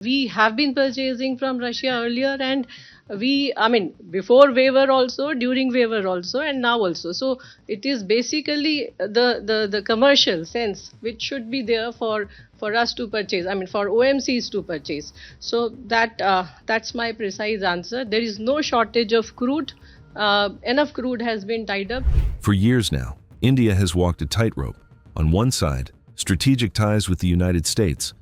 We have been purchasing from Russia earlier, and before waiver also, during waiver also, and now also. So it is basically the commercial sense which should be there for us to purchase. For OMCs to purchase. So that's my precise answer. There is no shortage of crude. Enough crude has been tied up. For years now, India has walked a tightrope. On one side, strategic ties with the United States.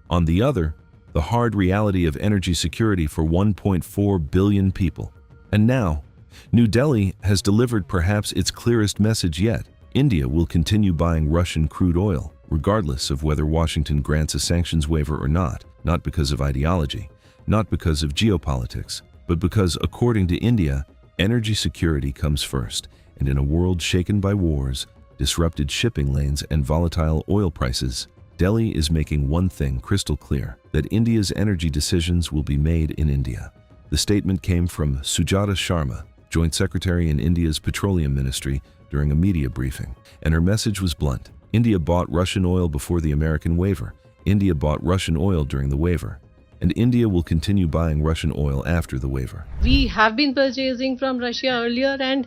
On the other, the hard reality of energy security for 1.4 billion people. And now, New Delhi has delivered perhaps its clearest message yet. India will continue buying Russian crude oil, regardless of whether Washington grants a sanctions waiver or not because of ideology, not because of geopolitics, but because, according to India, energy security comes first, and in a world shaken by wars, disrupted shipping lanes, and volatile oil prices, Delhi is making one thing crystal clear, that India's energy decisions will be made in India. The statement came from Sujata Sharma, Joint Secretary in India's Petroleum Ministry, during a media briefing, and her message was blunt. India bought Russian oil before the American waiver. India bought Russian oil during the waiver. And India will continue buying Russian oil after the waiver. We have been purchasing from Russia earlier, and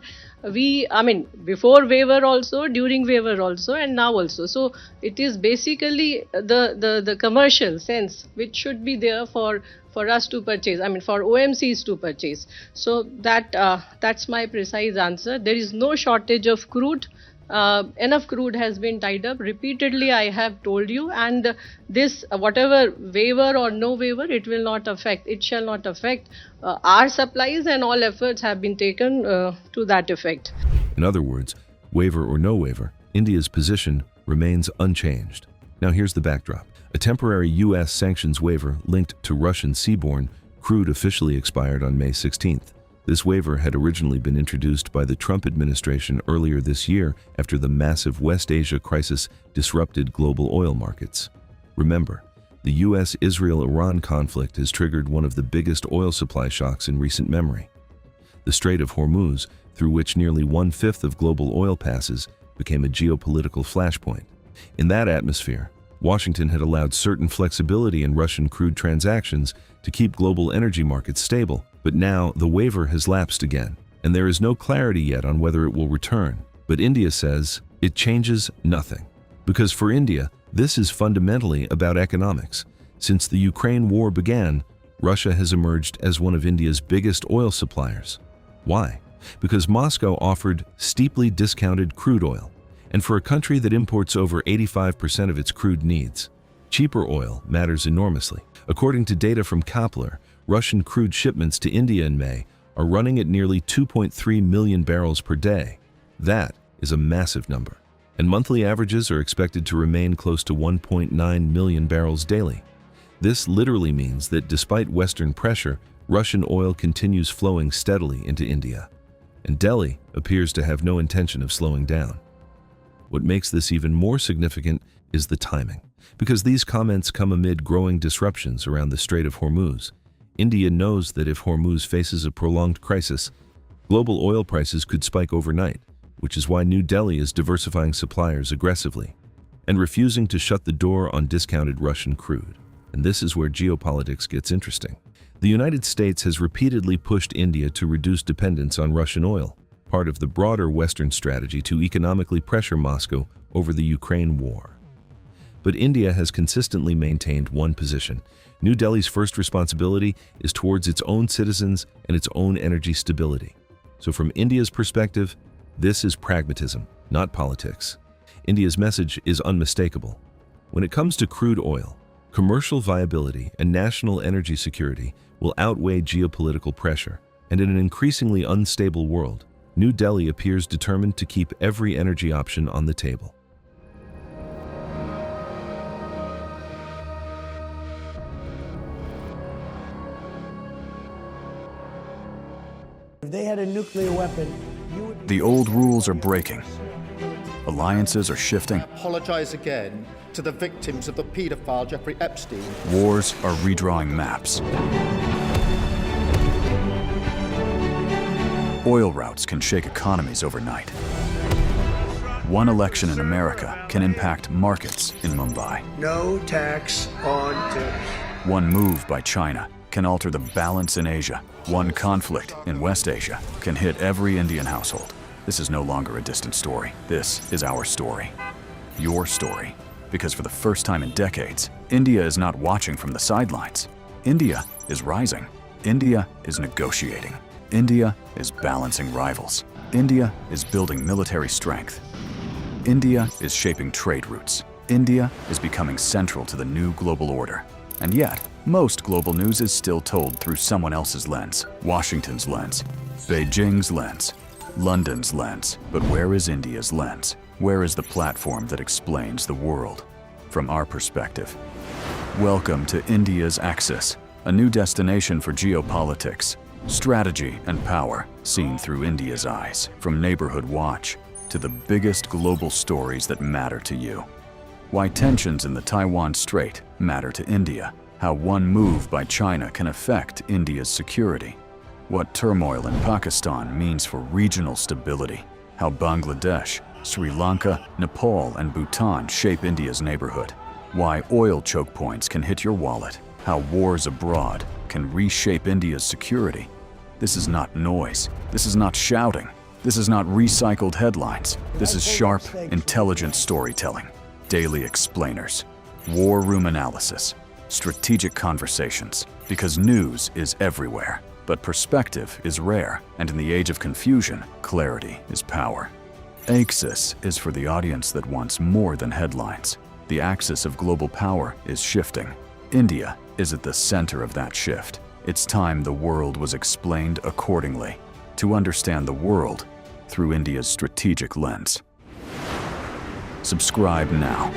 before waiver also, during waiver also, and now also. So it is basically the commercial sense which should be there for us to purchase. For OMCs to purchase. So that's my precise answer. There is no shortage of crude. Enough crude has been tied up. Repeatedly I have told you, and this, whatever waiver or no waiver, it shall not affect our supplies, and all efforts have been taken to that effect. In other words, waiver or no waiver, India's position remains unchanged. Now here's the backdrop. A temporary U.S. sanctions waiver linked to Russian seaborne crude officially expired on May 16th. This waiver had originally been introduced by the Trump administration earlier this year after the massive West Asia crisis disrupted global oil markets. Remember, the U.S.-Israel-Iran conflict has triggered one of the biggest oil supply shocks in recent memory. The Strait of Hormuz, through which nearly one-fifth of global oil passes, became a geopolitical flashpoint. In that atmosphere, Washington had allowed certain flexibility in Russian crude transactions to keep global energy markets stable. But now the waiver has lapsed again, and there is no clarity yet on whether it will return. But India says it changes nothing. Because for India, this is fundamentally about economics. Since the Ukraine war began, Russia has emerged as one of India's biggest oil suppliers. Why? Because Moscow offered steeply discounted crude oil. And for a country that imports over 85% of its crude needs, cheaper oil matters enormously. According to data from Kepler, Russian crude shipments to India in May are running at nearly 2.3 million barrels per day. That is a massive number. And monthly averages are expected to remain close to 1.9 million barrels daily. This literally means that despite Western pressure, Russian oil continues flowing steadily into India. And Delhi appears to have no intention of slowing down. What makes this even more significant is the timing. Because these comments come amid growing disruptions around the Strait of Hormuz. India knows that if Hormuz faces a prolonged crisis, global oil prices could spike overnight, which is why New Delhi is diversifying suppliers aggressively and refusing to shut the door on discounted Russian crude. And this is where geopolitics gets interesting. The United States has repeatedly pushed India to reduce dependence on Russian oil, part of the broader Western strategy to economically pressure Moscow over the Ukraine war. But India has consistently maintained one position. New Delhi's first responsibility is towards its own citizens and its own energy stability. So from India's perspective, this is pragmatism, not politics. India's message is unmistakable. When it comes to crude oil, commercial viability and national energy security will outweigh geopolitical pressure. And in an increasingly unstable world, New Delhi appears determined to keep every energy option on the table. If they had a nuclear weapon, The old rules are breaking. Alliances are shifting. Apologize again to the victims of the paedophile Jeffrey Epstein. Wars are redrawing maps. Oil routes can shake economies overnight. One election in America can impact markets in Mumbai. no tax on tips. One move by China can alter the balance in Asia. One conflict in West Asia can hit every Indian household. This is no longer a distant story. This is our story. Your story. Because for the first time in decades, India is not watching from the sidelines. India is rising. India is negotiating. India is balancing rivals. India is building military strength. India is shaping trade routes. India is becoming central to the new global order. And yet, most global news is still told through someone else's lens. Washington's lens, Beijing's lens, London's lens. But where is India's lens? Where is the platform that explains the world from our perspective? Welcome to India's Axis, a new destination for geopolitics, strategy and power seen through India's eyes. From Neighborhood Watch to the biggest global stories that matter to you. Why tensions in the Taiwan Strait matter to India. How one move by China can affect India's security. What turmoil in Pakistan means for regional stability. How Bangladesh, Sri Lanka, Nepal, and Bhutan shape India's neighborhood. Why oil choke points can hit your wallet. How wars abroad can reshape India's security. This is not noise. This is not shouting. This is not recycled headlines. This is sharp, intelligent storytelling. Daily explainers, war room analysis, strategic conversations. Because news is everywhere, but perspective is rare, and in the age of confusion, clarity is power. Axis is for the audience that wants more than headlines. The axis of global power is shifting. India is at the center of that shift. It's time the world was explained accordingly, to understand the world through India's strategic lens. Subscribe now.